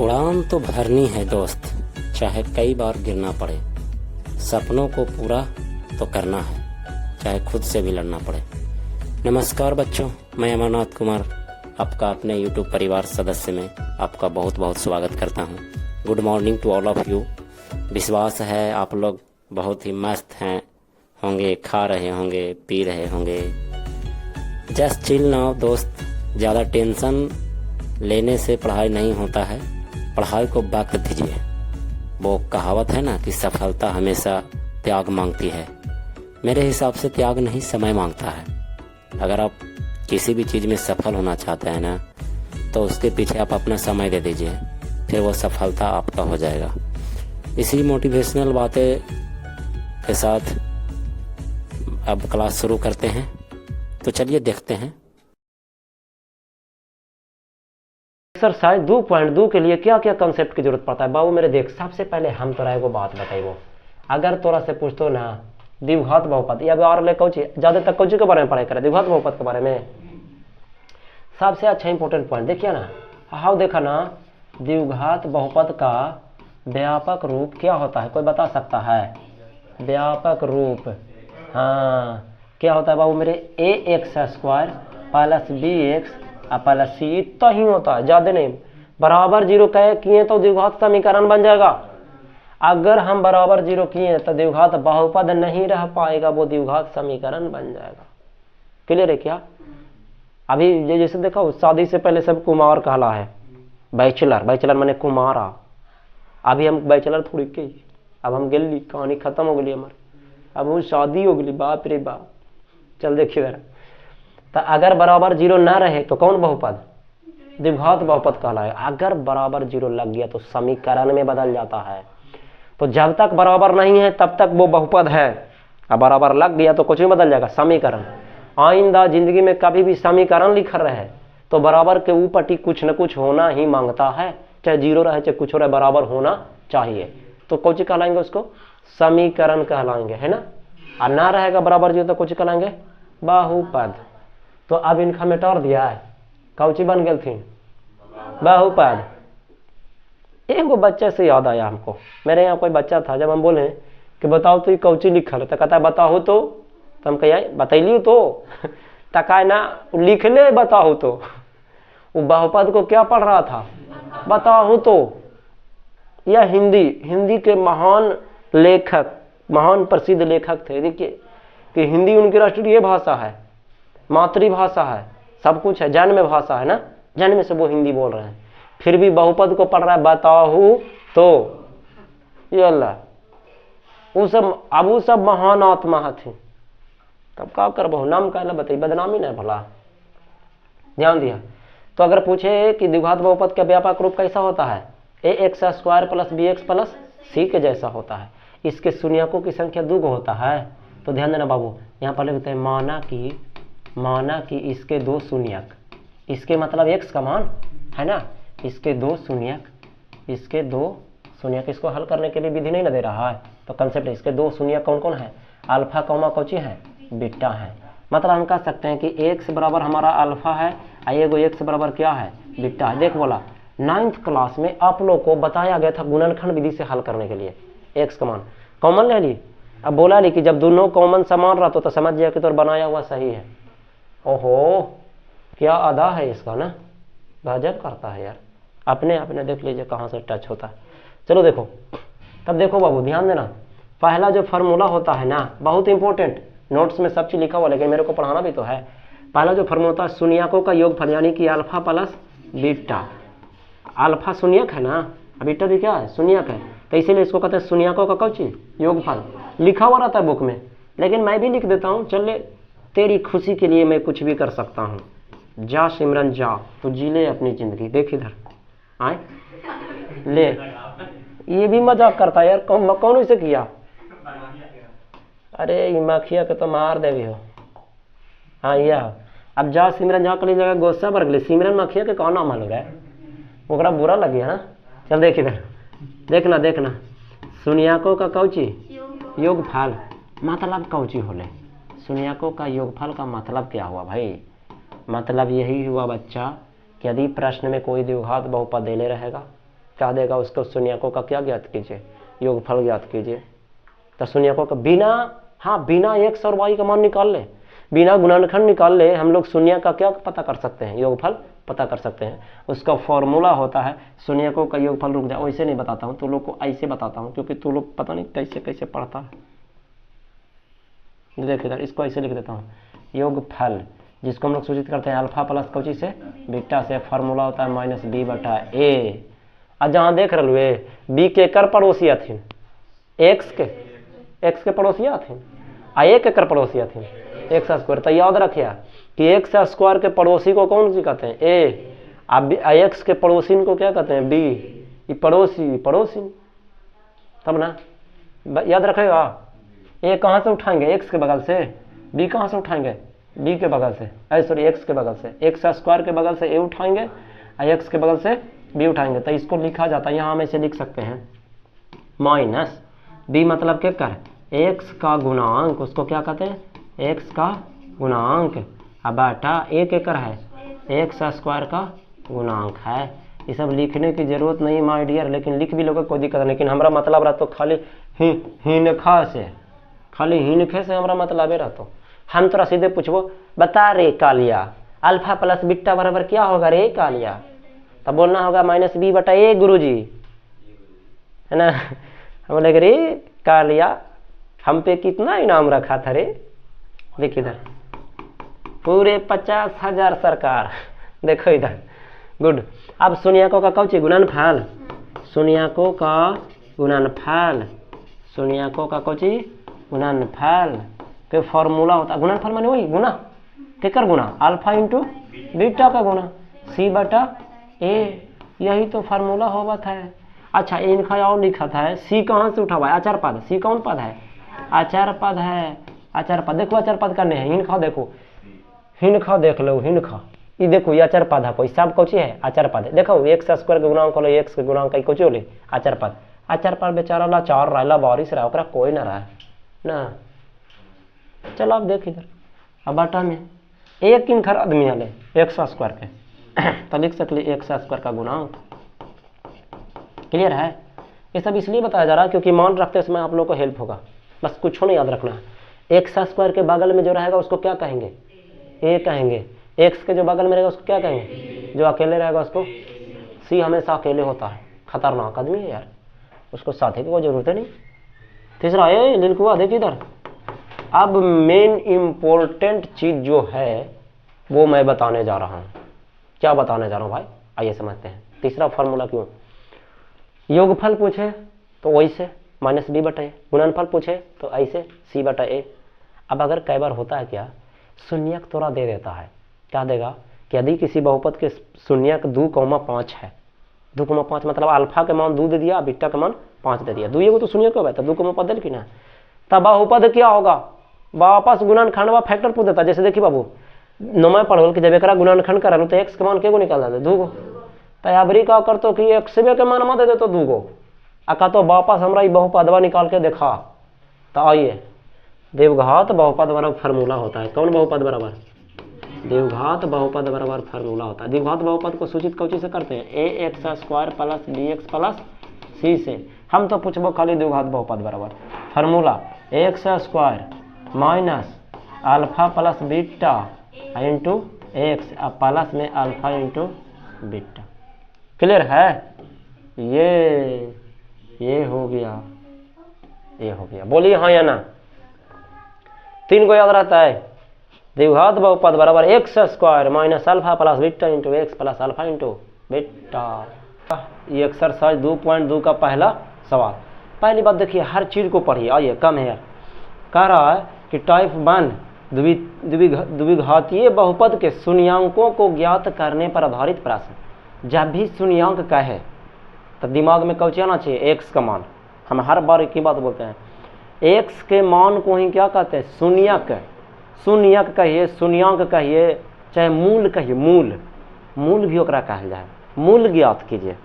उड़ान तो भरनी है दोस्त, चाहे कई बार गिरना पड़े। सपनों को पूरा तो करना है, चाहे खुद से भी लड़ना पड़े। नमस्कार बच्चों, मैं अमरनाथ कुमार आपका अपने YouTube परिवार सदस्य में आपका बहुत बहुत स्वागत करता हूँ। Good morning to all of you. विश्वास है आप लोग बहुत ही मस्त हैं होंगे, खा रहे होंगे, पी रहे होंगे। जस्ट चिल नाउ दोस्त। ज़्यादा टेंशन लेने से पढ़ाई नहीं होता है, पढ़ाई को वक्त दीजिए। वो कहावत है ना कि सफलता हमेशा त्याग मांगती है। मेरे हिसाब से त्याग नहीं, समय मांगता है। अगर आप किसी भी चीज़ में सफल होना चाहते हैं ना, तो उसके पीछे आप अपना समय दे दीजिए, फिर वो सफलता आपका हो जाएगा। इसी मोटिवेशनल बातें के साथ अब क्लास शुरू करते हैं, तो चलिए देखते हैं। एक्सरसाइज 2.2 के लिए क्या क्या कंसेप्ट की जरूरत पड़ता है बाबू मेरे देख। सबसे पहले हम तोरा एगो बात बताइबो। अगर तोरा से पूछतो ना द्विघात बहुपद या और ले कौची ज्यादा तक कौची के बारे में पढ़ाई करे, द्विघात बहुपद के बारे में। सबसे अच्छा इंपॉर्टेंट पॉइंट देखिए ना, हाउ देखा ना, द्विघात बहुपद का व्यापक रूप क्या होता है, कोई बता सकता है? व्यापक रूप हाँ क्या होता है बाबू मेरे, ax² plus bx plus c इतना ही होता है, ज्यादा नहीं। बराबर जीरो कहे किए तो द्विघात समीकरण बन जाएगा। अगर हम बराबर जीरो किए तो द्विघात बहुपद नहीं रह पाएगा, वो द्विघात समीकरण बन जाएगा। क्लियर है क्या? अभी ये जैसे देखो, शादी से पहले सब कुमार कहला है, बैचलर। बैचलर माने कुमारा। अभी हम बैचलर थोड़ी के, अब हम गेली, कहानी खत्म हो गई हमारी, अब वो शादी हो गई। बाप रे बाप। चल देखिए जरा, तो अगर बराबर जीरो ना रहे तो कौन बहुपद? द्विघात बहुपद कहलाएगा। अगर बराबर जीरो लग गया तो समीकरण में बदल जाता है। तो जब तक बराबर नहीं है तब तक वो बहुपद है, अब बराबर लग गया तो कुछ भी बदल जाएगा, समीकरण। आइंदा जिंदगी में कभी भी समीकरण लिखा रहे तो बराबर के ऊपर कुछ न कुछ होना ही मांगता है, चाहे जीरो रहे चाहे कुछ हो रहे, बराबर होना चाहिए। तो कौन कहलाएंगे उसको? समीकरण कहलाएंगे, है ना। और ना रहेगा बराबर जीरो तो कुछ कहलाएंगे बहुपद। तो अब इनका मिटार दिया है, कौची बन गई थी? बहुपद। एक बच्चे से याद आया हमको, मेरे यहाँ कोई बच्चा था, जब हम बोले कि बताओ तो ये कौची लिखल है, तो कहता है बताओ तो हम कहिए बतैलियो तो तका ना लिख ले बताओ तो। वो बहुपद को क्या पढ़ रहा था? बताओ तो। यह हिंदी के महान लेखक, महान प्रसिद्ध लेखक थे। देखिए कि हिंदी उनकी राष्ट्रीय भाषा है, मातृभाषा है, सब कुछ है, जन्म भाषा है ना, जन्म से वो हिंदी बोल रहे हैं, फिर भी बहुपद को पढ़ रहा है बताओ तो। ये अल्लाह, वो सब महान आत्मा थी, तब का करबो, नाम कहला बताइए, बदनामी नहीं भला। ध्यान दिया। तो अगर पूछे कि द्विघात बहुपद का व्यापक रूप कैसा होता है, ax² plus bx plus c के जैसा होता है। इसके शून्यकों की संख्या 2 होता है। तो ध्यान देना बाबू, यहाँ पर लिखते हैं माना कि इसके 2 शून्यक, इसके मतलब x का मान है ना, इसके 2 शून्यक, इसको हल करने के लिए विधि नहीं ना दे रहा है, तो कंसेप्ट है इसके 2 शून्यक कौन कौन है? अल्फा कौमा कौची है? बीटा है। मतलब हम कह सकते हैं कि x बराबर हमारा अल्फा है और एगो x बराबर क्या है? बीटा है। देख बोला 9th क्लास में आप लोग को बताया गया था गुणनखंड विधि से हल करने के लिए x का मान कॉमन ले ली। अब बोला ली कि जब दोनों कॉमन समान रहते तो समझ जाए कि तो बनाया हुआ सही है। ओहो क्या अदा है इसका ना, गजब करता है यार। अपने देख लीजिए कहाँ से टच होता है। चलो देखो, तब देखो बाबू ध्यान देना, पहला जो फार्मूला होता है ना, बहुत इंपॉर्टेंट, नोट्स में सब चीज लिखा हुआ, लेकिन मेरे को पढ़ाना भी तो है। पहला जो फार्मूला होता है शून्यकों का योगफल, यानी कि अल्फा प्लस बीटा। अल्फा शून्यक है ना, बीटा भी क्या है? शून्यक है, तो इसीलिए इसको कहते हैं शून्यकों का कौची? योगफल। लिखा हुआ रहता है बुक में, लेकिन मैं भी लिख देता हूँ। चल तेरी खुशी के लिए मैं कुछ भी कर सकता हूँ। जा सिमरन जा, तो जी ले अपनी जिंदगी। देख इधर आए ले, ये भी मजाक करता है यार। कौन इसे किया? अरे ये मखिया के तो मार देवी हो। हाँ यह अब जा सिमरन जा कर जगह गोस्सा भर गई, सिमरन मखिया के कौन नाम मालूम है? ओकरा बुरा लग गया ना। चल देख इधर, देखना शून्यकों का कौची? योगफल। मतलब कौची होले? शून्यकों का योगफल का मतलब क्या हुआ भाई? मतलब यही हुआ बच्चा कि यदि प्रश्न में कोई द्विघात बहुपद देले रहेगा क्या देगा उसको शून्यकों का क्या ज्ञात कीजिए, योगफल ज्ञात कीजिए। तो शून्यकों का बिना, हाँ बिना x और y का मान निकाल ले, बिना गुणनखंड निकाल ले हम लोग शून्य का क्या पता कर सकते हैं, योगफल पता कर सकते हैं। उसका फॉर्मूला होता है शून्यकों का योगफल। रुक जाओ, वैसे नहीं बताता हूँ, तू लोग को ऐसे बताता हूँ, क्योंकि तू लोग पता नहीं कैसे कैसे पढ़ता है। देख इधर, इसको ऐसे लिख देता हूँ, योगफल जिसको हम लोग सूचित करते हैं अल्फा प्लस कौची से, बीटा से। फॉर्मूला होता है माइनस बी बटा ए। और जहाँ देख रहे बी के कर पड़ोसी अथिन, एक्स के पड़ोसी अथिन, आ ए के कर पड़ोसी अथिन एक्स स्क्वायर। तो याद रखिए कि एक्स स्क्वायर के पड़ोसी को कौन सी कहते हैं, ए। अब एक्स के पड़ोसी को क्या कहते हैं, बी। ये पड़ोसी तब ना, याद रखेगा। ए कहाँ से उठाएंगे, एक्स के बगल से। बी कहाँ से उठाएंगे, बी के बगल से, सॉरी एक्स के बगल से। एक्स स्क्वायर के बगल से ए उठाएंगे और एक्स के बगल से बी उठाएंगे। तो इसको लिखा जाता है, यहाँ हम ऐसे लिख सकते हैं माइनस बी मतलब क्या कर, एक्स का गुणांक, उसको क्या कहते हैं, एक्स का गुणांक। अब बेटा ए के कर है, एक्स स्क्वायर का गुणांक है। ये सब लिखने की जरूरत नहीं माय डियर, लेकिन लिख भी लोगे कोई दिक्कत नहीं। लेकिन हमारा मतलब रहा तो खाली हिनखा से, खाली हिनखे से हमारा मतलब है रहा। तो हम तोरा सीधे पूछबो, बता रे कालिया अल्फा प्लस बीटा बराबर क्या होगा रे कालिया, तब बोलना होगा माइनस बी बटा ए गुरुजी, है ना। हम बोलेंगे रे कालिया हम पे कितना इनाम रखा था रे, देखिए इधर पूरे 50,000 सरकार। देखो इधर, गुड। अब शून्यकों का कौची गुणनफल, शून्यकों का गुणनफल, शून्यकों का कौची गुणनफल के फॉर्मूला होता है। गुणनफल माने वही गुना, केकर गुना, अल्फा इंटू बीटा का गुना, सी बटा ए, यही तो फार्मूला होता है। अच्छा इनका और लिखा था, सी कहाँ से उठा हुआ है, आचार पद। सी कौन पद है, आचार पद है, आचार पद। देखो आचार पद करने हैं, हिनखा देखो, हिनखा देख लो, हिनखा ये देखो, ये आचार पद है, कोई सब कौची है, आचार पद है। देखो एक्स स्क्वायर के गुणांक होलो, एक्स के गुणांक कई कौची होले, आचार पद। आचार पद बेचारा लाचार रहला, बारिश रहा, ओकरा कोई ना रहा ना। चलो आप देख इधर, अब बाटा में एक इनखर आदमी हले एक्स स्क्वायर के, तो लिख सकते एक्स स्क्वायर का गुणांक। क्लियर है। ये सब इसलिए बताया जा रहा है क्योंकि मान रखते समय आप लोग को हेल्प होगा, बस कुछ नहीं याद रखना है। एक्स स्क्वायर के बगल में जो रहेगा उसको क्या कहेंगे, ए कहेंगे। एक्स के जो बगल में रहेगा उसको क्या कहेंगे, जो अकेले रहेगा उसको सी। हमेशा अकेले होता है, खतरनाक आदमी है यार, उसको साथी की कोई जरूरत है नहीं। तीसरा ए लिलकुआ देख इधर। अब मेन इम्पोर्टेंट चीज जो है वो मैं बताने जा रहा हूं। क्या बताने जा रहा हूं भाई, आइए समझते हैं। तीसरा फॉर्मूला क्यों, योगफल पूछे तो वैसे माइनस बी बटा ए, गुणनफल पूछे तो ऐसे सी बटा ए। अब अगर कई बार होता है क्या, शून्यक तोड़ा दे देता है, क्या देगा कि यदि किसी बहुपद के शून्यक 2,5 है, 2,5 मतलब अल्फा के मान 2 दे दिया, बीटा का मान 5 दे दिया, 2 एगो तो शून्यक है, तो 2,5 दिल की ना, तब बहुपद क्या होगा, वापस गुणनखंड फैक्टर पूछ देता। जैसे देखिए बाबू नोमा पढ़ोल कि जब एक गुणनखंड कर तो एक्स के मान के गो निकाल देते, 2 गो। तो अबरी का कर तो कि एक्स के मान में दे दे तो 2 गो, आ तो वापस हमरा ये बहुपदवा निकाल के देखा। तो आइए, देवघात बहुपद बराबर फार्मूला होता है, कौन बहुपद बराबर, देवघात बहुपद बराबर फार्मूला होता है। देवघात बहुपद को सूचित कौची से करते हैं, A X square plus B X plus C से। हम तो पूछबो खाली देवघात बहुपद बराबर formula X square minus alpha plus beta into X, plus में अल्फा इंटू बीटा। क्लियर है। ये हो गया, ये हो गया, बोलिए हाँ या ना। 3 को याद रहता है, द्विघात बहुपद बराबर x square minus alpha plus beta into X plus alpha into beta. ये एक्सरसाइज 2.2 का पहला सवाल। पहली बात देखिए, हर चीज को पढ़िए। आइए कम है, कह रहा है कि टाइप 1 द्विघातीय बहुपद के शून्यांकों को ज्ञात करने पर आधारित प्रश्न। जब भी शून्यांक कहे तो दिमाग में कौन आना चाहिए, एक्स का मान। हम हर बार एक ही बात बोलते हैं, एक्स के मान को ही क्या कहते हैं, शून्यक। शून्यक कहिए, शून्यांक कहिए, चाहे मूल कहिए, मूल भी ओकरा कहल जाए। मूल ज्ञात कीजिए,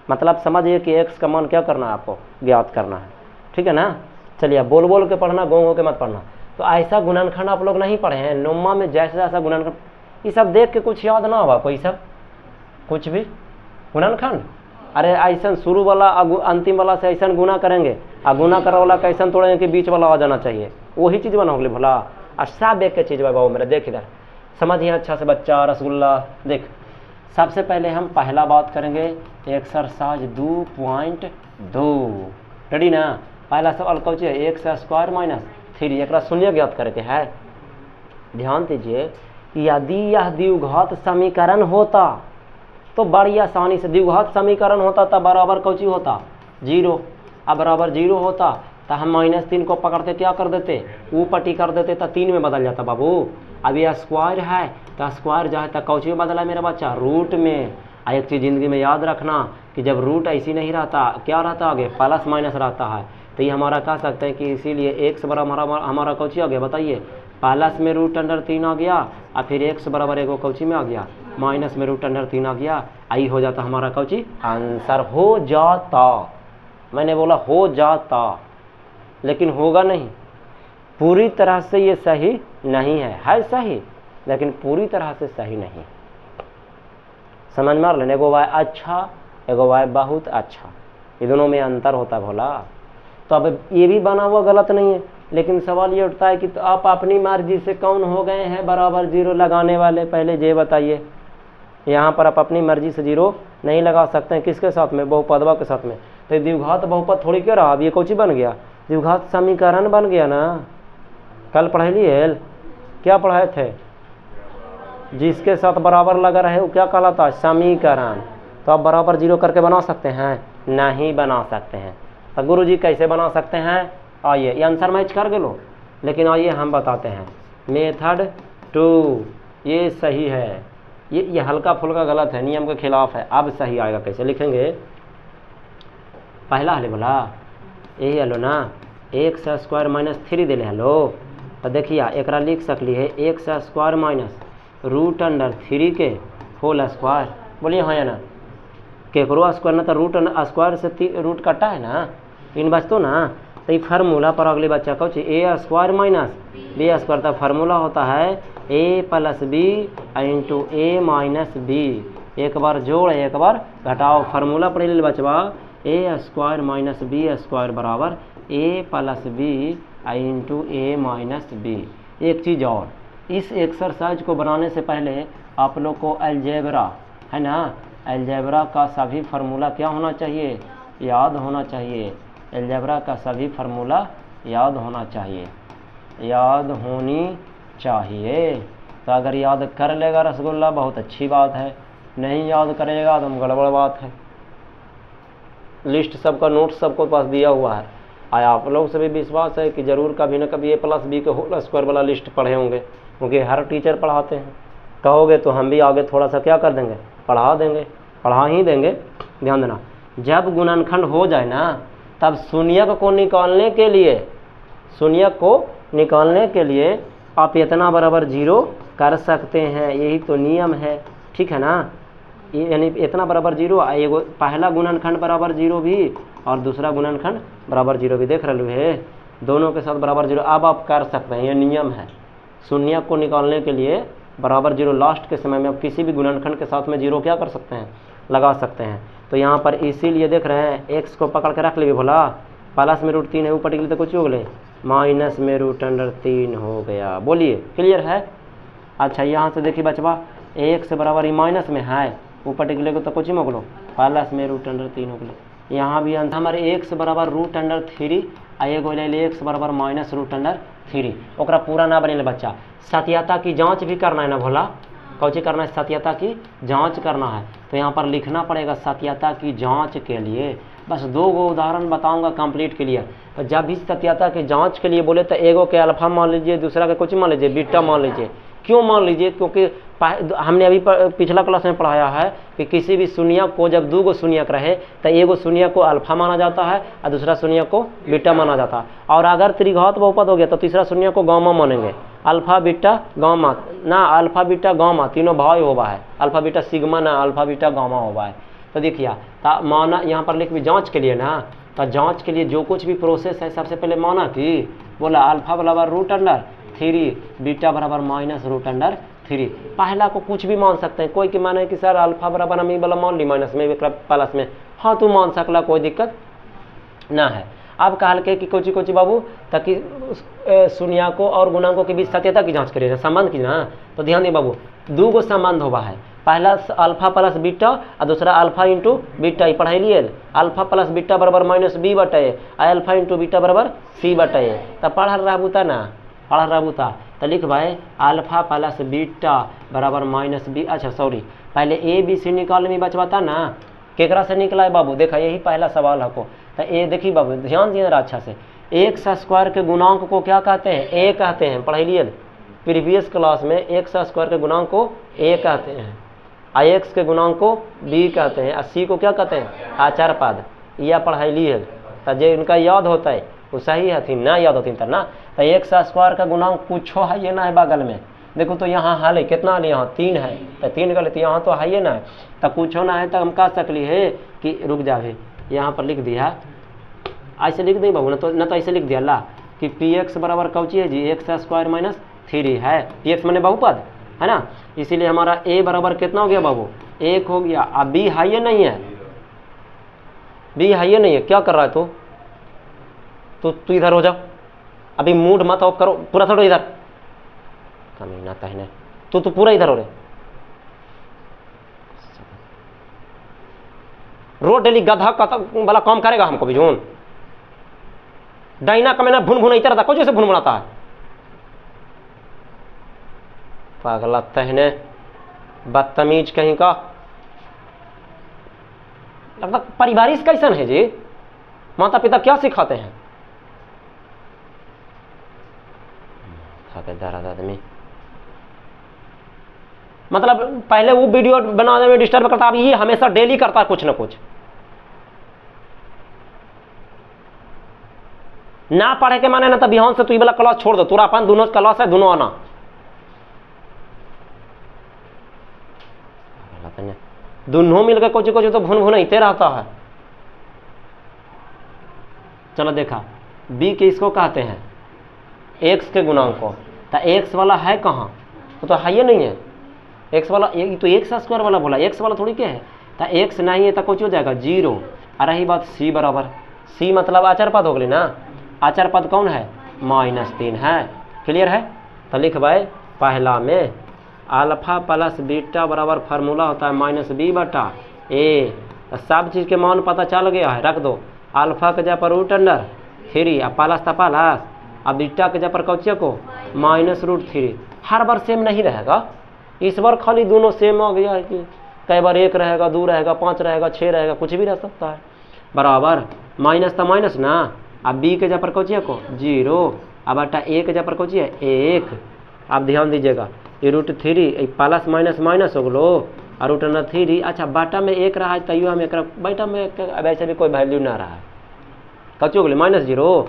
मतलब समझिए कि एक्स का मान क्या करना है, आपको ज्ञात करना है। ठीक है ना। चलिए बोल बोल के पढ़ना, गो के मत पढ़ना। तो ऐसा गुणनखंड आप लोग नहीं पढ़े हैं नोमा में, जैसे जैसा गुणनखंड, ये सब देख के कुछ याद ना होगा कोई, सब कुछ भी गुणनखंड अरे ऐसा शुरू वाला अंतिम वाला से ऐसा गुना करेंगे, आ गुना करे वाला कैसा तोड़ेंगे कि बीच वाला आ जाना चाहिए, वही चीज बना होगी भला। और सब एक चीज बाबू मेरे, देख इधर समझिए अच्छा से बच्चा। रसगुल्ला देख, सबसे पहले हम पहला बात करेंगे एक्सरसाइज 2.2, रेडी ना। पहला सवाल कौन है, एक्स स्क्वायर माइनस 3, एक शून्य ज्ञात करके है। ध्यान दीजिए, यदि यह द्विघात समीकरण होता तो बड़ी आसानी से द्विघात समीकरण होता तब बराबर कौची होता 0। अब बराबर 0 होता तो हम -3 को पकड़ते क्या कर देते, ऊपटी कर देते तो 3 में बदल जाता बाबू। अब यह स्क्वायर है तो स्क्वायर जो है तो कौची में बदला मेरा बच्चा, रूट में। एक चीज़ जिंदगी में याद रखना कि जब रूट ऐसी नहीं रहता, क्या रहता आगे, प्लस माइनस रहता है। तो ये हमारा कह सकते हैं कि इसीलिए एक्स बराबर हमारा कौची आ गया बताइए, प्लस में √3 आ गया, और फिर एक्स बराबर एगो कौची में आ गया, माइनस में √3 आ गया। आई हो जाता हमारा कौची, आंसर हो जाता। मैंने बोला हो जाता, लेकिन होगा नहीं। पूरी तरह से ये सही नहीं है सही, लेकिन पूरी तरह से सही नहीं। समझ मार लेने, एगो वाई अच्छा, एगो वाई बहुत अच्छा, ये दोनों में अंतर होता है भोला। तो अब ये भी बना हुआ गलत नहीं है, लेकिन सवाल ये उठता है कि तो आप अपनी मर्जी से कौन हो गए हैं बराबर 0 लगाने वाले, पहले ये बताइए। यहाँ पर आप अपनी मर्जी से 0 नहीं लगा सकते हैं, किसके साथ में, बहुपदवा के साथ में। तो द्विघात बहुपद थोड़ी क्यों रहा, अब ये कौची बन गया, द्विघात समीकरण बन गया ना। कल पढ़े लिए क्या पढ़ाए थे, जिसके साथ बराबर लगा रहे वो क्या कहलाता है, समीकरण। तो आप बराबर 0 करके बना सकते हैं, नहीं बना सकते हैं। तो गुरुजी कैसे बना सकते हैं, आइए ये आंसर मैच कर लो, लेकिन आइए हम बताते हैं। मेथड 2 ये सही है, ये हल्का फुल्का गलत है, नियम के खिलाफ है। अब सही आएगा, कैसे लिखेंगे, पहला हल बोला यही हलो ना, एक्स स्क्वायर माइनस 3 दिले हलो। तो देखिए एक लिख सकली है एक्स स्क्वायर माइनस √3 के होल स्क्वायर, बोलिए हाँ या ना। केकरो स्क्वायर ना तो रूट स्क्वायर से रूट कटा है ना, इन बचतो ना। तो ये फार्मूला पर अगले बच्चा कौन ए स्क्वायर माइनस बी स्क्वायर, तो फार्मूला होता है a + b × a - b। एक बार जोड़ एक बार घटाओ, फार्मूला पढ़ ले बचवा, a square minus B square बराबर a + b × a - b। एक चीज़ और, इस एक्सरसाइज को बनाने से पहले आप लोग को अलजेब्रा है ना, अलजेब्रा का सभी फार्मूला क्या होना चाहिए, याद होना चाहिए। अलजेब्रा का सभी फार्मूला याद होना चाहिए, याद होनी चाहिए। तो अगर याद कर लेगा रसगुल्ला बहुत अच्छी बात है, नहीं याद करेगा तो गड़बड़ बात है। लिस्ट सबका नोट सबको पास दिया हुआ है, आया आप लोग से भी विश्वास है कि जरूर कभी ना कभी a + b के होल स्क्वायर वाला लिस्ट पढ़े होंगे, क्योंकि हर टीचर पढ़ाते हैं। कहोगे तो हम भी आगे थोड़ा सा क्या कर देंगे, पढ़ा देंगे, पढ़ा ही देंगे। ध्यान देना, जब गुणनखंड हो जाए ना तब शून्यक को निकालने के लिए, शून्यक को निकालने के लिए आप इतना बराबर 0 कर सकते हैं, यही तो नियम है, ठीक है ना। यानी इतना बराबर 0, एगो पहला गुणनखंड बराबर 0 भी और दूसरा गुणनखंड बराबर 0 भी, देख रहे है, दोनों के साथ बराबर 0। अब आप कर सकते हैं, ये नियम है। शून्यक को निकालने के लिए बराबर 0 लास्ट के समय में आप किसी भी गुणनखंड के साथ में 0 क्या कर सकते हैं, लगा सकते हैं। तो यहाँ पर इसीलिए देख रहे हैं एक्स को पकड़ के रख लिए भोला, प्लस में √3 है, ऊपर के लिए तो कुछ हो गए, माइनस में √3 हो गया। बोलिए क्लियर है। अच्छा यहाँ से देखिए बचवा, एक्स बराबर ही माइनस में है, ऊपर टिकले को तो कुछ ही मोगलो, प्लस में √3 हो गए। यहाँ भी अंत हमारे एक्स बराबर √3 एगो ले एक्स बराबर माइनस √3। ओकरा पूरा ना बने बच्चा, सत्यता की जांच भी करना है ना भोला, कौची करना है, सत्यता की जांच करना है। तो यहाँ पर लिखना पड़ेगा सत्यता की जांच के लिए। बस 2 उदाहरण बताऊंगा कंप्लीट के लिए। तो जब भी सत्यता की जांच के लिए बोले तो एगो के अल्फा मान लीजिए, दूसरा के कुछ मान लीजिए, बीटा मान लीजिए। क्यों मान लीजिए, क्योंकि हमने अभी पिछला क्लास में पढ़ाया है कि किसी भी शून्यक को जब 2 शून्यक रहे तो एगो शून्यक को अल्फा माना जाता है और दूसरा शून्यक को बीटा माना जाता है। और अगर त्रिघात बहुपद हो गया तो तीसरा शून्यक को गामा मानेंगे, अल्फा बीटा गामा ना, अल्फा बीटा गामा तीनों भाई होगा है, अल्फा बीटा सिग्मा ना, अल्फा बीटा गामा होगा है। तो देखिए माना यहाँ पर लिख भी जाँच के लिए ना, तो जाँच के लिए जो कुछ भी प्रोसेस है सबसे पहले माना कि बोला अल्फा बराबर √3, बीटा बराबर माइनस √3। पहला को कुछ भी मान सकते हैं, कोई के माने कि सर अल्फा बराबर हम वाला मान ली माइनस में प्लस में, हाँ तू मान सकला, कोई दिक्कत ना है। अब कहल के कि कोची कोची बाबू ताकि शून्याको और गुणांकों के बीच सत्यता की जांच करिए, संबंध की ना। तो ध्यान दिए बाबू, दो गो संबंध होगा है, पहला अल्फा प्लस बीटा और दूसरा अल्फा इंटू बीटा। ये पढ़ाई लिए अल्फा प्लस बीटा बराबर माइनस बी बटे अल्फा इंटू बीटा बराबर सी बटे। तब पढ़ रहा बूता ना, पढ़ रहा बूता तो लिख भाई अल्फा प्लस बीटा बराबर माइनस बी। अच्छा सॉरी, पहले ए बी सी निकालने में बचवाता ना, केकरा से निकला है बाबू, देखा यही पहला सवाल है को। तो ए देखिए बाबू ध्यान दिए अच्छा से, एक्स स्क्वायर के गुणांक को क्या कहते हैं, ए कहते हैं। पढ़ाई लिए प्रीवियस क्लास में एक्स स्क्वायर के गुणांक को ए कहते हैं, आई एक्स के गुणांक को बी कहते हैं, और सी को क्या कहते हैं, आचार पद। यह पढ़ाई ली है तो जो इनका याद होता है वो सही हथिन, ना याद होती तो ना। तो एक्स स्क्वायर का गुणांक कुछ है ये ना है बगल में, देखो तो यहाँ हाल है कितना हाल, यहाँ 3 है तो 3 कर लेते, यहाँ तो है ये ना है तो कुछ ना है। तो हम कह सकली है कि रुक जा भी, यहाँ पर लिख दिया ऐसे लिख दी बाबू न तो ऐसे लिख दिया ला कि पी एक्स बराबर कौची है जी, एक्स स्क्वायर माइनस 3 है। पी एक्स मैंने बहुपद है ना, इसीलिए हमारा ए बराबर कितना हो गया बाबू, 1 हो गया। अब बी है ये नहीं है, बी है ये नहीं है, क्या कर रहा है तू इधर हो जाओ, अभी मूड मत ऑफ करो, पूरा थोड़ा इधर कमीना कहने, तू पूरा इधर हो रे, रोड डेली गधा वाला काम करेगा हमको भी जून डाइना का मैंने भुन भुन इतर था, कुछ जैसे भुन भुनाता है पागला तहने, बदतमीज कहीं का। लगता परिवारिश कैसन है जी, माता पिता क्या सिखाते हैं, दर्द आदमी। मतलब पहले वो वीडियो बनाने में डिस्टर्ब करता, अब ये हमेशा डेली करता है कुछ ना कुछ। ना पढ़े के माने ना तो बिहान से तू वाला क्लास छोड़ दो, तोरा अपन दोनों क्लास है, दोनों आना। दोनों मिलकर कुछ कुछ तो भुन भुन इते रहता है। चलो देखा, बी के इसको कहते हैं एक्स के गुणांक को, तो एक्स वाला है कहाँ, वो तो है ये नहीं है एक्स वाला, ये तो एक्स स्क्वायर वाला बोला, एक्स वाला थोड़ी क्या है, तो एक्स नहीं है तो कुछ हो जाएगा 0। और रही बात सी बराबर, सी मतलब आचार पद हो गई ना, आचार पद कौन है, -3 है। क्लियर है, तो लिख भाई पहला में अल्फा प्लस बीटा बराबर फार्मूला होता है -b बटा ए। सब चीज़ के मान पता चल गया है, रख दो अल्फा के जगह पर √3 और प्लस था प्लस, अब बीटा के जगह पर कौचे को -√3। हर बार सेम नहीं रहेगा, इस बार खाली दोनों सेम हो गया है कि कई बार 1 रहेगा, 2 रहेगा, 5 रहेगा, 6 रहेगा, कुछ भी रह सकता है। बराबर माइनस था माइनस ना, अब बी के जगह पर कौचे को 0, अब बटा ए के जगह पर कौची है 1। आप ध्यान दीजिएगा, ये √3 प्लस माइनस माइनस हो गलो और √3। अच्छा बाटा में 1 रहा है तैयो हम एक बेटा में अब ऐसे भी कोई वैल्यू ना रहा है, कौची हो गई -0,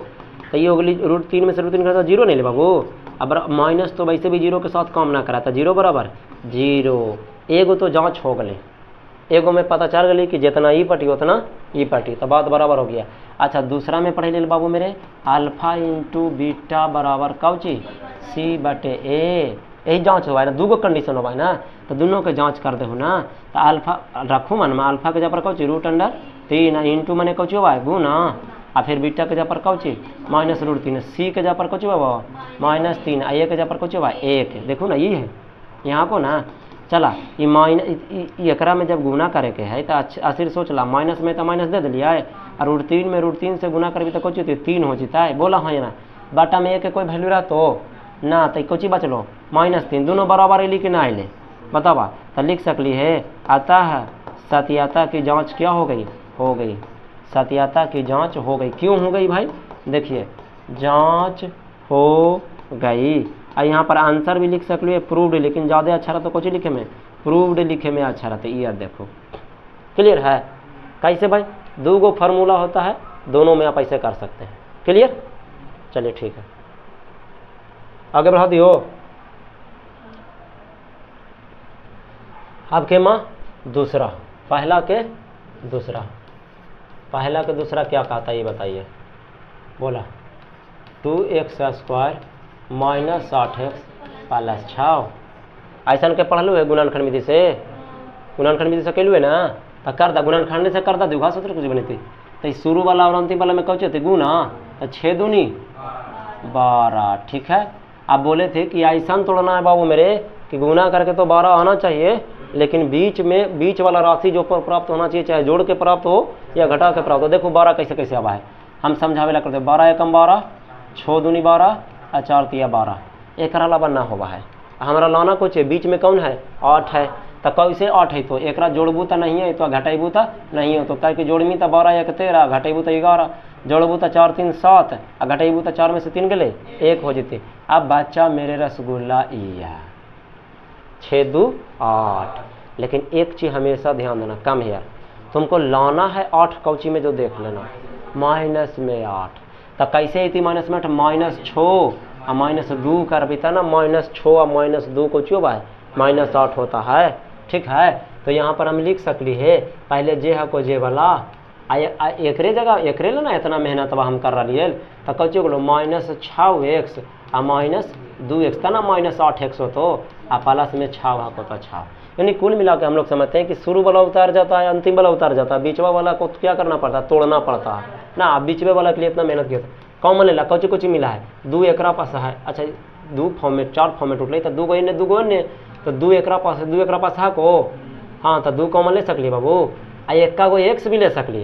तैयो हो गई √3 में से √3 करता 0 नहीं ले बाबू। अब माइनस तो वैसे भी 0 के साथ काम ना करा था, 0 बराबर 0। एगो तो जांच हो गई, एगो में पता चल गई कि जितना ई पटी उतना ई पटी, तो बात बराबर हो गया। अच्छा दूसरा में पढ़े ले बाबू मेरे, अल्फा इंटू बीटा बराबर कौची सी बटे ए। यही जांच हुआ है ना, दूगो कंडीशन हुआ है ना, तो दोनों के जांच कर दे हो ना। तो अल्फा रखू मन में, अल्फा के जगह पर कौची √3 इंटू मैंने कौची हुआ है गुना, और फिर बीटा के जगह पर कौची -√3, सी के जगह पर कौची हुआ -3, ए के जगह पर कौची हुआ 1। देखो ना ये है यहाँ को ना, चला ये एकरा में जब गुना करे के है तो आखिर सोच ला, माइनस में तो माइनस दे दिलिया है, और √3 में √3 से गुना करबी तो कौची होती 3 हो जाता है, बोला हाँ ना। बाटा में 1 के कोई वैल्यू रहा तो ना, तो कौची बचलो -3, दोनों बराबर अली कि ना अले बतावा। तो लिख सकली है अतः सत्यता की जांच क्या हो गई, हो गई, सत्यता की जांच हो गई। क्यों हो गई भाई, देखिए जांच हो गई। और यहाँ पर आंसर भी लिख सकली है प्रूव्ड, लेकिन ज़्यादा अच्छा रहता तो कुछ लिखे में प्रूव्ड लिखे में अच्छा रहता, ये देखो। क्लियर है, कैसे भाई, दो फार्मूला होता है, दोनों में आप ऐसे कर सकते हैं। क्लियर, चलिए ठीक है, आगे बढ़ा दियो। अब के माँ दूसरा, पहला के दूसरा, पहला के दूसरा क्या कहता है ये बताइए, बोला 2x² -8x + 6। ऐसा के पढ़ लो है गुणनखंड विधि से, गुणनखंड विधि से कैलू है ना, तो कर दा गुणनखंड से कर दा द्विघात सूत्र कुछ बनी थी तो शुरू वाला और अंतिम वाला में कौन थे गुना तो 6 दूनी 12। ठीक है, आप बोले थे कि ऐसा तोड़ना है बाबू मेरे कि गुना करके तो 12 आना चाहिए, लेकिन बीच वाला राशि जो प्राप्त होना चाहिए चाहे जोड़ के प्राप्त हो या घटा के प्राप्त हो। देखो 12 कैसे कैसे आवा है, हम समझावे ला करते 12 एकम 12, 6 दूनी 12 और 4 तिया 12। एक अलावा ना होगा है हमारा लाना कुछ है, बीच में कौन है 8 है तो कैसे 8 है तो एक जोड़बू तो नहीं है तो घटेबू तो नहीं हो तो कह के जोड़मी तो 12 1 13 घटेबू तो 11 जोड़बू तो 4 3 7 और घटेबू तो 4 में से 3 गले 1 हो जेते। अब बच्चा मेरे रसगुल्ला इया 6 2 8, लेकिन एक चीज़ हमेशा ध्यान देना कम है तुमको लाना है 8 कौची में जो देख लेना माइनस में 8 तो कैसे थी माइनस में 8 -6 और -2 कर भी था ना -6 और -2 को क्यों भाई -8 होता है। ठीक है, तो यहाँ पर हम लिख सकली है पहले जे है को जे वाला एकरे जगह एकरे लेना इतना मेहनत हम कर रही है तो कचो बोलो -6x और -2x था ना -8x हो तो आ प्लस में 6 को तो 6, यानी कुल मिला के हम लोग समझते हैं कि शुरू वाला उतार जाता है अंतिम वाला उतार जाता है, बीचवा वाला को क्या करना पड़ता है तोड़ना पड़ता है ना। बीचवे वाला के लिए इतना मेहनत किया कॉमन ले ला कौची कुछ मिला है 2 एकरा पास है। अच्छा 2 फॉर्मेट 4 फॉर्मेट उठल तो 2 गो इन्हें 2 गो अन्य तो 2 एकरा पास है को हाँ तो 2 कॉमन ले सकली बाबू आ एक्का गो एक्स भी ले सकली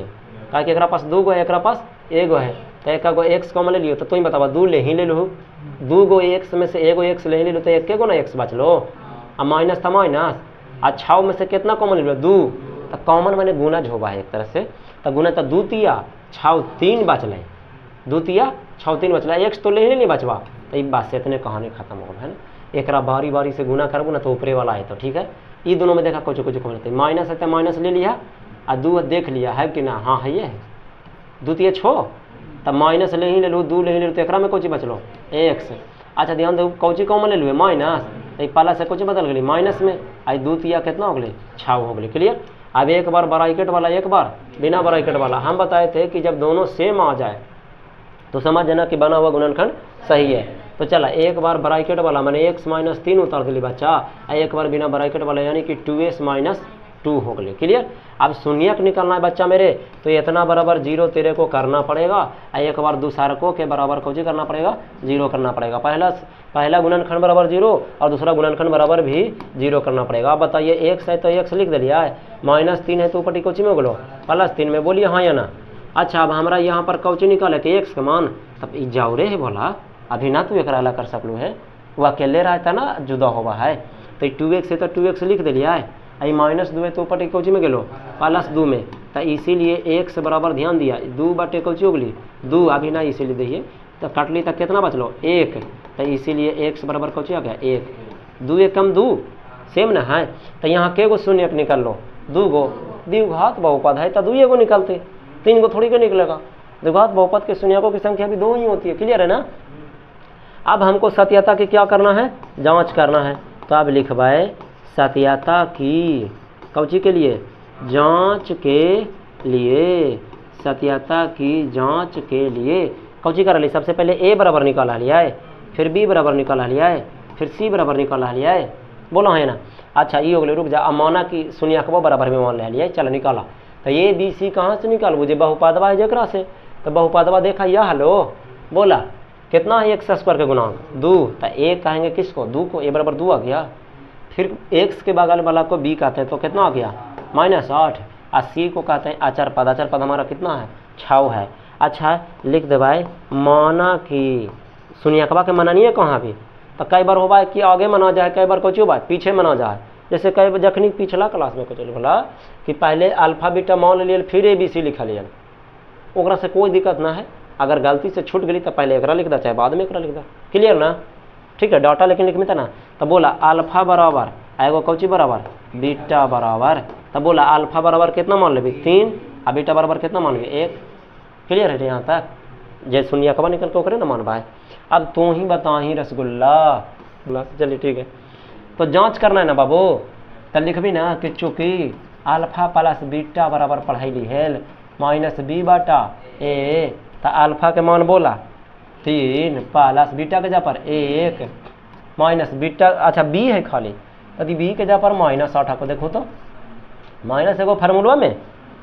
क्या कि एकरा पास 2 गो है एकरा पास 1 गो है तो एक्का गो एक्स कॉमन ले लियो तो तुम बतावा 2 ले ही ले लो 2 गो एक्स में से 1 गो एक्स ले ही ले लो तो 1 गो ना एक्स बच लो और माइनस था माइनस आ 6 में से कितना कॉमन ले लो 2 तो कॉमन मैंने गुना झोबा है एक तरह से तो गुना तो 2 तिया 6 3 बचल 2 तिया 6 3 बचल एक्स तो ले ही नहीं बचवा तो ये बात से इतने कहानी खत्म हो गई है ना। एक बारी बारी से गुना करबो ना तो ऊपरे वाला है तो ठीक है ये दोनों में देखा कुछ कॉमन लेते माइनस है तो माइनस ले लिया और 2 देख लिया है कि ना हाँ है ये 2 तिया 6 तब माइनस ले ही ले लो 2 ले ही ले लो तो एक में कुछ बचलो एक्स। अच्छा ध्यान दो कौची कॉमन ले लो माइनस तो पाला से कुछ बदल गई माइनस में आई 2 तिया कितना हो गई 6 हो गई। क्लियर, अब एक बार ब्रैकेट वाला एक बार बिना ब्रैकेट वाला हम बताए थे कि जब दोनों सेम आ जाए तो समझ जाना कि बना हुआ गुणनखंड सही है। तो चला एक बार ब्रैकेट वाला मैंने x - 3 उतार दिली बच्चा और एक बार बिना ब्रैकेट वाला यानी कि 2s - 2 हो गई। क्लियर, अब शून्यक निकालना है बच्चा मेरे तो इतना बराबर 0 तेरे को करना पड़ेगा और एक बार दूसरको के बराबर कुछ करना पड़ेगा 0 करना पड़ेगा। पहला गुणनखंड बराबर 0 और दूसरा गुणनखंड बराबर भी 0 करना पड़ेगा। अब बताइए x है तो x लिख दिलिया है -3 है तो ऊपर कोची में बोलो +3 में बोलिए हाँ या ना। अच्छा अब हमारा यहाँ पर कौची निकाले कि x का मान तब जाओ रे है बोला अभी ना तू एक अलग कर सकलू है वो अकेले रहता ना जुदा हुआ है तो 2x है तो 2x लिख दिलिया है आई -2 है तो ऊपर कोची में गेलो +2 में तो इसीलिए x बराबर ध्यान दिया 2 बटे कोची उगली 2 अभी ना इसीलिए देखिए तो कटली तक कितना बचलो 1 तो इसीलिए x बराबर कोची आ गया 1 2 1 कम 2 सेम ना है तो यहाँ के गो शून्य निकल लो 2 गो द्विघात बहुपद है तो 2 गो निकलते 3 गो थोड़ी को निकलेगा। द्विघात बहुपद के शून्यकों की संख्या भी 2 ही होती है। क्लियर है ना। अब हमको सत्यता की क्या करना है जांच करना है तो अब लिखवाए सत्यता की कौची के लिए जांच के लिए सत्यता की जांच के लिए कौची कर ली सबसे पहले a बराबर निकाला लिया है फिर b बराबर निकाला लिया है फिर c बराबर निकाला लिया है बोलो है ना। अच्छा ये हो गया रुक जा अब माना कि शून्यकवा बराबर में मान ले लिया चलो निकाला तो ये बी सी कहाँ से निकाल मुझे बहुपदवा है जकरा से तो बहुपदवा देखा यह हलो बोला कितना है x स्क्वायर के गुणांक 2 तो a कहेंगे किसको 2 को a बराबर 2 आ गया फिर x के बगल वाला को b कहते हैं तो कितना आ गया -8 और c को कहते हैं अचर पद हमारा कितना है 6 है। अच्छा लिख दे भाई माना कि शून्यकवा के मनानिए कहाँ भी तो कई बार होगा कि आगे मना जाए कई बार कुछ बात पीछे मना जाए जैसे कई बार जखनी पिछला क्लास में कुछ बोला कि पहले अल्फा बीटा मान लिए फिर ABC लिखा लिया ओकरा से कोई दिक्कत ना है अगर गलती से छूट गई तो पहले एकरा लिख दा चाहे बाद में एकरा लिख दा। क्लियर ना। ठीक है डाटा लेकिन लिख में था ना तो बोला अल्फा बराबर एगो कौची बराबर बीटा बराबर तो बोला अल्फा बराबर कितना मान लेबी 3 और बीटा बराबर कितना मान लेबी 1। क्लियर है यहाँ तक जय शून्यकवा निकल के ओकरे ना मान भाई अब तू ही बता ही रसगुल्ला चलिए ठीक है तो जांच करना है ना बाबू तो लिख भी ना कि चूंकि अल्फा प्लस बीटा बराबर पढ़ाई ली है -b बटा a तो अल्फा के मान बोला 3 प्लस बीटा के जा पर 1 माइनस बीटा अच्छा b है खाली यदि b के जा पर -8 को देखो तो माइनस एगो फार्मूला में,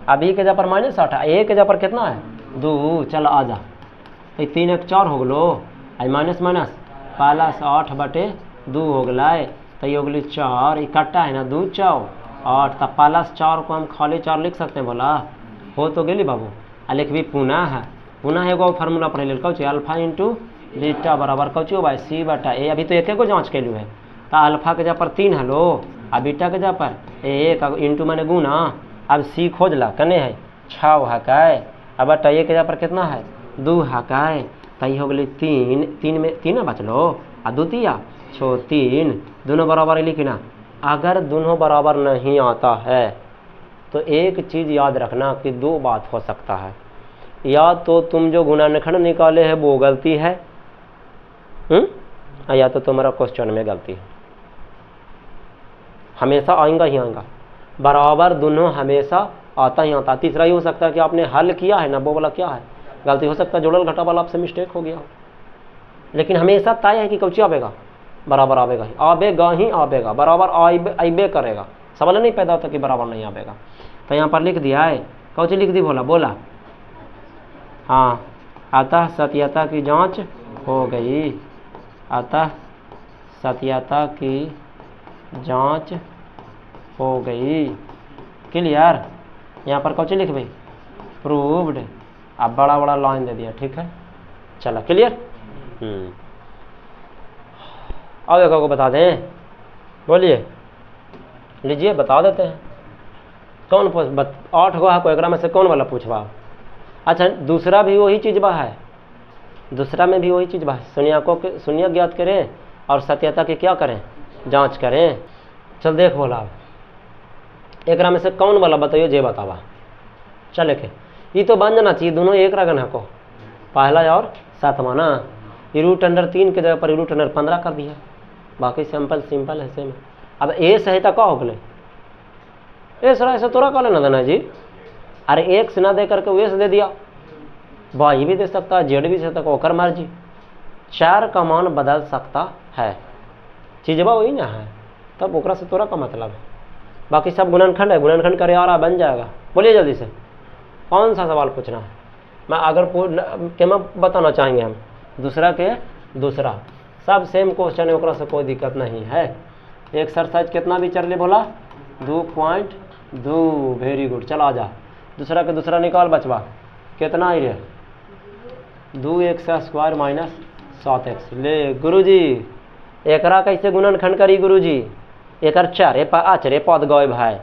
अब ई के जगह पर -8 ए के जगह पर कितना है 2, चल आ जा, 3 1 4 हो गलो, आई माइनस माइनस +8/2 हो गए, तो ये हो गई 4, इकट्ठा है ना 2 4 8, तब +4 को हम खाली 4 लिख सकते हैं, बोला हो तो गेली बाबू। आ लिखबी पुनः एगो फार्मूला पढ़े लेल कौची अल्फा इंटू बीटा बराबर कौची हो भाई c/a, अभी तो एक गो जाँच कैलू है, तो अल्फा के जगह पर 3 हलो आ बीटा के जगह पर 1 इंटू मैंने गुना, अब c खोज ला कने है 6 हकाय, अब बटा ए के जगह पर कितना है 2 हकाय, तो हो गई 3 में 3 बचलो आ 2 तिया 6 3, दोनों बराबर लिखना। अगर दोनों बराबर नहीं आता है तो एक चीज़ याद रखना कि 2 बात हो सकता है, या तो तुम जो गुणनखंड निकाले है वो गलती है, या तो तुम्हारा क्वेश्चन में गलती है। हमेशा आएगा ही आएगा, बराबर दोनों हमेशा आता ही आता। तीसरा ये हो सकता है कि आपने हल किया है ना, वो वाला क्या है गलती, हो सकता है जोड़ल घटा वाला आपसे मिस्टेक हो गया हो, लेकिन हमेशा तय है कि कौची आवेगा बराबर आवेगा ही आवेगा, बराबर आइबे करेगा, सवाल नहीं पैदा होता कि बराबर नहीं आवेगा। तो यहाँ पर लिख दिया है, कौची लिख दी बोला हाँ, अतः सत्यता की जांच हो गई, अतः सत्यता की जांच हो गई, क्लियर। यहाँ पर कौची लिख भाई प्रूव्ड, अब बड़ा बड़ा लाइन दे दिया, ठीक है चला क्लियर। अब एक को बता दें, बोलिए लीजिए बता देते हैं कौन 8 गो है को, एक में से कौन वाला पूछवा। अच्छा दूसरा भी वही चीज़ बा है, दूसरा में भी वही चीज़ बा है, शून्य ज्ञात करें और सत्यता की क्या करें जांच करें। चल देख बोला एक में से कौन वाला बताइए जे बतावा, चल के ये तो बन जाना चाहिए, दोनों एक रगन है को, पहला और 7वां ना, √3 के जगह पर √15 कर दिया, बाकी सिंपल है सेम। अब ए सहिता का हो गए ए सर ऐसे तोरा कह लेना देना जी, अरे एक से ना दे करके वे से दे दिया, वाई भी दे सकता है जेड भी दे सकता, ओकर मर्जी, 4 का मान बदल सकता है, चीजबा वही ना है, तब ओकरा से तोरा का मतलब है। बाकी सब गुणनखंड है, गुणनखंड करे आ रहा बन जाएगा। बोलिए जल्दी से कौन सा सवाल पूछना है, मैं अगर केमा बताना चाहेंगे हम दूसरा सब सेम क्वेश्चन है, ओकरा से कोई दिक्कत नहीं है। एक्सरसाइज कितना भी चल ले बोला 2.2, वेरी गुड, चला जा दूसरा के दूसरा निकाल बचवा, कितना आई रे 2x² - 7x। ले गुरुजी एकरा कैसे गुणनखंड करी गुरुजी, एकर 4 आचरे पद गए भाई,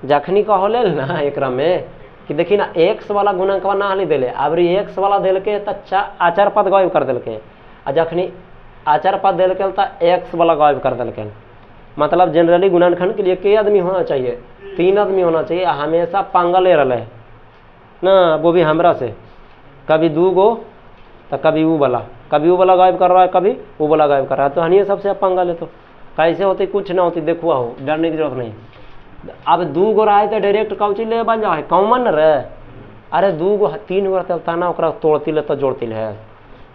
जखनी कहो ले ना एकरा में कि देखी ना x वाला गुणनकवा ना हली देले, अबरी x वाला दिल के तो आचार पद गायब कर दिल के, आ जखनी आचार पद दिल के तो x वाला गायब कर दिल के। मतलब जनरली गुणनखंड के लिए के आदमी होना चाहिए, 3 आदमी होना चाहिए, हमेशा पंगा ले रहे ना, वो भी हमरा से, कभी 2 गो तो कभी वो वाला गायब कर रहा है, कभी वो वाला गायब कर रहा है, तो हनिए सबसे पंगा ले, तो कैसे होती कुछ ना होती, देखुआ हो डरने की जरूरत नहीं। अब 2 गो रहा है तो डायरेक्ट कौची ले बन जा है कॉमन रहे, अरे 2 गो 3 गो रहता ना ओकरा तोड़ती ले तो जोड़ती है,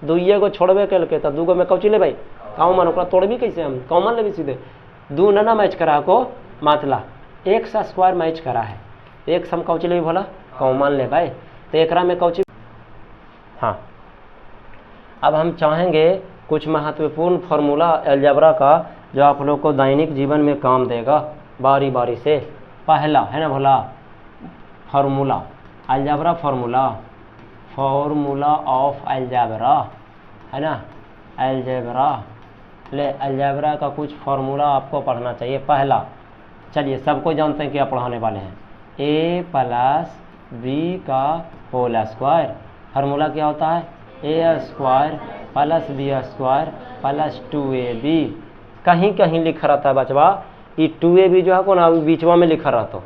2 गो छोड़बे कल के तो 2 गो में कौची ले भाई कॉमन, ओकरा तोड़बी कैसे हम कॉमन ले भी सीधे 2 ना मैच करा को मतला x² मैच करा है, एक सम कौची ले बोला कॉमन ले भाई, तो एकरा में कौची। हाँ अब हम चाहेंगे कुछ महत्वपूर्ण फार्मूला अलजेब्रा का जो आप लोग को दैनिक जीवन में काम देगा बारी बारी से। पहला है ना भोला formula algebra, formula of algebra है ना, अलजेब्रा ले अलजेब्रा का कुछ फार्मूला आपको पढ़ना चाहिए। पहला चलिए सबको जानते हैं क्या पढ़ाने वाले हैं, a + b का होल स्क्वायर, फार्मूला क्या होता है a² + b² + 2ab। कहीं कहीं लिखा रहता है बचवा ये 2ab जो है को ना बीचवा में लिखा रहता,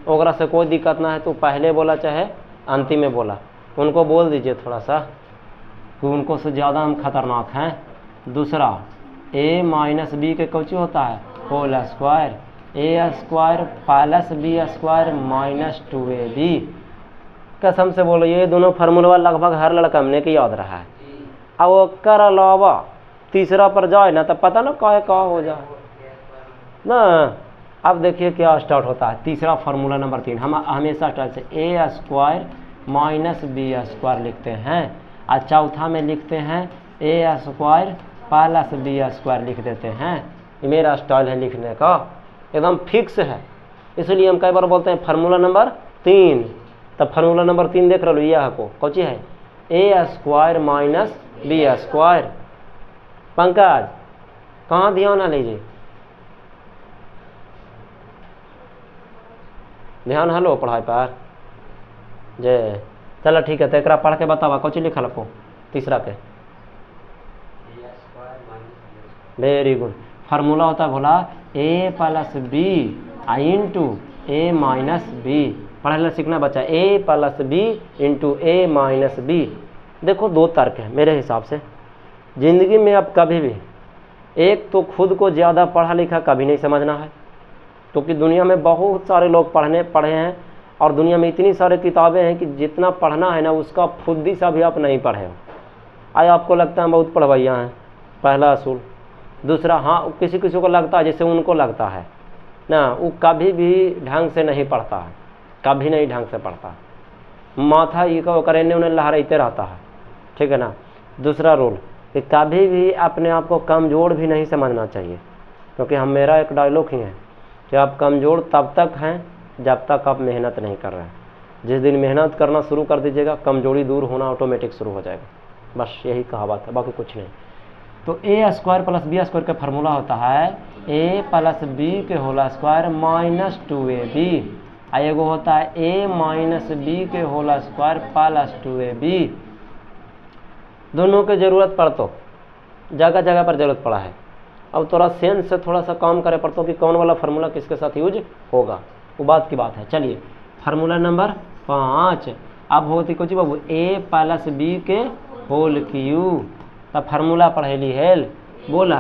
ओकरा से कोई दिक्कत ना है, तो पहले बोला चाहे अंतिम में बोला, उनको बोल दीजिए थोड़ा सा कि उनको से ज़्यादा हम खतरनाक हैं। दूसरा a - b के कौची होता है whole square, a² + b² - 2ab। कसम से बोलो ये दोनों फार्मूला लगभग हर लड़का हमने के याद रहा है, अब ओकर अलावा तीसरा पर जाए ना तो पता ना कहे का हो जाए ना, अब देखिए क्या स्टार्ट होता है, तीसरा फार्मूला नंबर 3 हम हमेशा स्टार्ट से ए स्क्वायर माइनस बी स्क्वायर लिखते हैं, और चौथा में लिखते हैं ए स्क्वायर प्लस बी स्क्वायर लिख देते हैं। ये मेरा स्टाइल है लिखने का, एकदम फिक्स है, इसलिए हम कई बार बोलते हैं फार्मूला नंबर 3। तब फार्मूला नंबर 3 देख रहे हो, यह को कौची है, A square minus B square. Pankaj कहाँ ध्यान ना लीजिए, ध्यान हलो पढ़ाई पर जे। चलो ठीक है, तो एक पढ़ के बतावा कौची लिखल आपको तीसरा के। Very good. फार्मूला होता है बोला ए plus B into a minus B. पढ़ने सीखना बच्चा, ए plus B into a minus B. देखो दो तर्क है मेरे हिसाब से जिंदगी में। अब कभी भी एक तो खुद को ज़्यादा पढ़ा लिखा कभी नहीं समझना है, क्योंकि दुनिया में बहुत सारे लोग पढ़े हैं, और दुनिया में इतनी सारी किताबें हैं कि जितना पढ़ना है ना उसका फुद्दी सा भी आप नहीं पढ़े हो। आज आपको लगता है बहुत पढ़वैया हैं, पहला असूल। दूसरा, हाँ किसी किसी को लगता है जैसे उनको लगता है ना, वो कभी भी ढंग से नहीं पढ़ता है, कभी नहीं ढंग से पढ़ता है, माथा ये करेने उन्हें लहराते रहता है, ठीक है ना। दूसरा रूल कि कभी भी अपने आप को कमज़ोर भी नहीं समझना चाहिए, क्योंकि हम मेरा एक डायलॉग ही है कि आप कमज़ोर तब तक हैं जब तक आप मेहनत नहीं कर रहे हैं। जिस दिन मेहनत करना शुरू कर दीजिएगा कमजोरी दूर होना ऑटोमेटिक शुरू हो जाएगा। बस यही कहावत है, बाकी कुछ नहीं। तो ए स्क्वायर प्लस बी स्क्वायर का फार्मूला होता है ए प्लस बी के होल स्क्वायर माइनस 2ab, एगो होता है ए माइनस बी के होल स्क्वायर प्लस 2ab। दोनों की जरूरत पड़तो, जगह जगह पर जरूरत पड़ा है। अब थोड़ा सेंस से थोड़ा सा काम करे पड़ता कि कौन वाला फार्मूला किसके साथ यूज होगा, वो बात की बात है। चलिए फार्मूला नंबर 5 अब होती कुछ बाबू ए प्लस बी के होल क्यू। तब फार्मूला पढ़ेली हेल बोला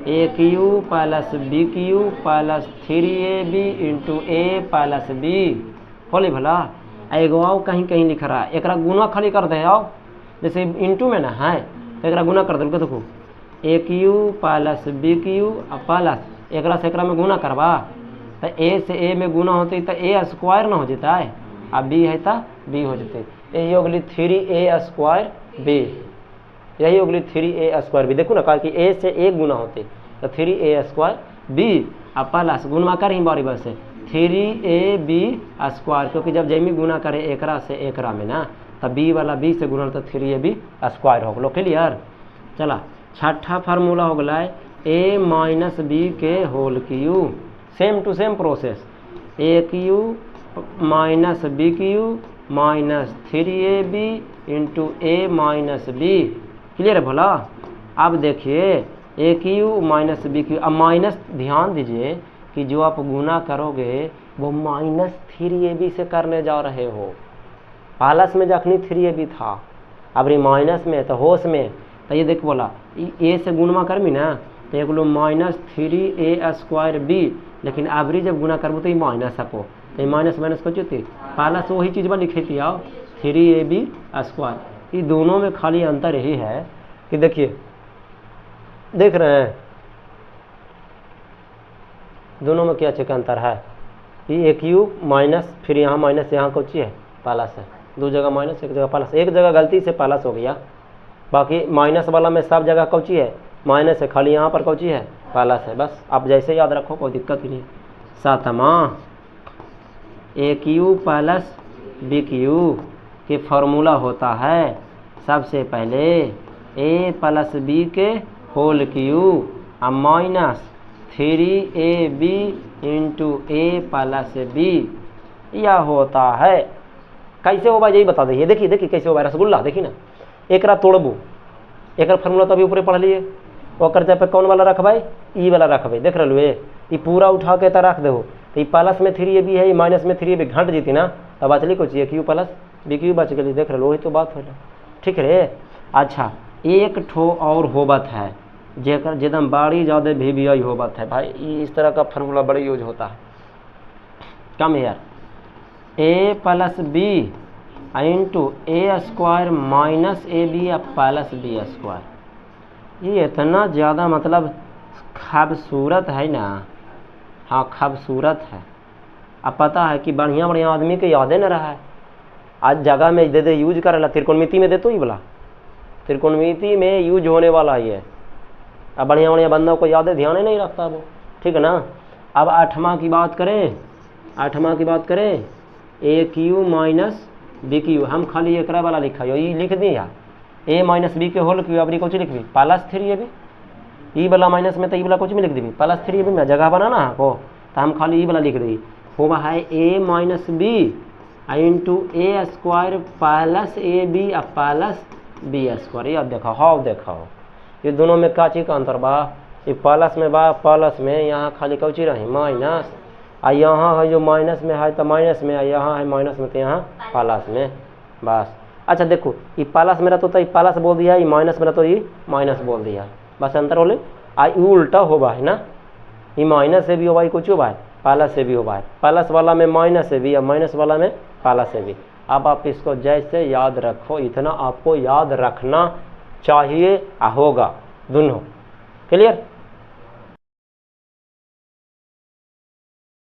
A cube plus B cube plus 3ab into A plus B बोले भला। एगो आओ कहीं कहीं लिख रहा है, एक गुना खाली कर दे आओ, जैसे इंटू में ना है तो एक गुना कर दे। देखो A cube plus B cube plus एक से एक में गुना करवा, तो ए से ए में गुना होती तो ए स्क्वायर ना हो जाता है, अब बी है तो बी हो जाते। यही होगली 3a स्क्वायर बी, यही होगली 3a स्क्वायर बी। देखो ना कहा कि ए से ए गुना होते तो 3a स्क्वायर बी प्लस गुणवा कर ही बारी बस 3ab स्क्वायर, क्योंकि जब जैमी गुना करे एकरा से एकरा में ना तब बी वाला बी से गुना तो 3ab स्क्वायर हो गलो। क्लियर। चला छठा फार्मूला हो गया ए माइनस बी के whole cube. Same to same process, a cube minus b cube minus 3ab into a minus b. Clear है भोला। अब देखिए a cube minus b cube, अब माइनस ध्यान दीजिए कि जो आप गुना करोगे वो माइनस 3ab से करने जा रहे हो। प्लस में जखनी 3ab था, अब री माइनस में तो होश में, तो ये देख बोला ए से गुणवा करमी ना तो एक लो माइनस 3a स्क्वायर बी, लेकिन अबरी जब गुना करबो तो ये माइनस आपको, तो ये माइनस माइनस को चुती प्लस वही चीज़ में लिखे थी आओ 3ab स्क्वायर। ये दोनों में खाली अंतर यही है कि देखिए देख रहे हैं दोनों में क्या चीज़ का अंतर है, ये ए क्यू माइनस फिर यहाँ माइनस यहाँ कौन सी है प्लस है, दो जगह माइनस एक जगह प्लस, एक जगह गलती से प्लस हो गया, बाकी माइनस वाला में सब जगह कौची है माइनस है, खाली यहाँ पर कौची है प्लस है। बस आप जैसे याद रखो कोई दिक्कत ही नहीं। सातवां ए क्यू प्लस बी क्यू के फॉर्मूला होता है सबसे पहले ए प्लस बी के होल क्यू और minus 3ab into A plus B. यह होता है कैसे होगा यही बता दीजिए। देखिए देखिए कैसे होगा रसगुल्ला, देखिए ना एकरा तोड़बू, एक फॉर्मूला तो अभी ऊपर पढ़ लिए, ओकर जगह पे कौन वाला रखबै ई वाला रखबै, देख रहे ये पूरा उठा के तो रख दो, तो ये प्लस में 3ab है, माइनस में 3ab घट जीती ना तब बचली कुछ ए क्यू प्लस बी क्यू बच गई, देख रहे वही तो बात हो। ठीक रे। अच्छा एक ठो और होबत है जेकर एकदम बड़ी ज़्यादा VBI होबत है भाई, इस तरह का फार्मूला बड़ी यूज होता है। कम यार A plus B into A square minus ab plus B square. ये इतना ज़्यादा मतलब खूबसूरत है ना हाँ खूबसूरत है। अब पता है कि बढ़िया बढ़िया आदमी के यादें न रहा है, आज जगह में दे यूज करेला त्रिकोणमिति में देते ही बोला, त्रिकोणमिति में यूज होने वाला ही है। अब बढ़िया बढ़िया बंदों को यादें ध्यान ही नहीं रखता वो, ठीक है ना। अब आठवां की बात करें, ए क्यू माइनस बी क्यू, हम खाली एक वाला लिखा ये लिख दिया, ए माइनस बी के होल क्यू, अब कुछ लिख दी +3 ये भी, ई वाला माइनस में तो ई वाला कुछ भी लिख दी +3 भी मैं जगह बनाना को, तो हम खाली ई वाला लिख दी होगा है A minus B into A square plus A B plus B square. अब देखो हाउ देखो ये दोनों में का चीज का अंतर बा, ये प्लस में बा, प्लस में यहाँ खाली कौची रही माइनस, आ यहाँ है जो माइनस में है तो माइनस में, यहाँ है माइनस में तो यहाँ प्लस में, बस। अच्छा देखो ये प्लस मेरा तो ये प्लस बोल दिया, ये माइनस मेरा तो ये माइनस बोल दिया, बस अंतर बोले। आ उल्टा होगा है ना, ये माइनस से भी होगा, ये कुछ होगा प्लस से भी होगा, प्लस वाला में माइनस से भी या माइनस वाला में प्लस से भी। अब आप इसको जैसे याद रखो इतना आपको याद रखना चाहिए होगा दोनों, क्लियर।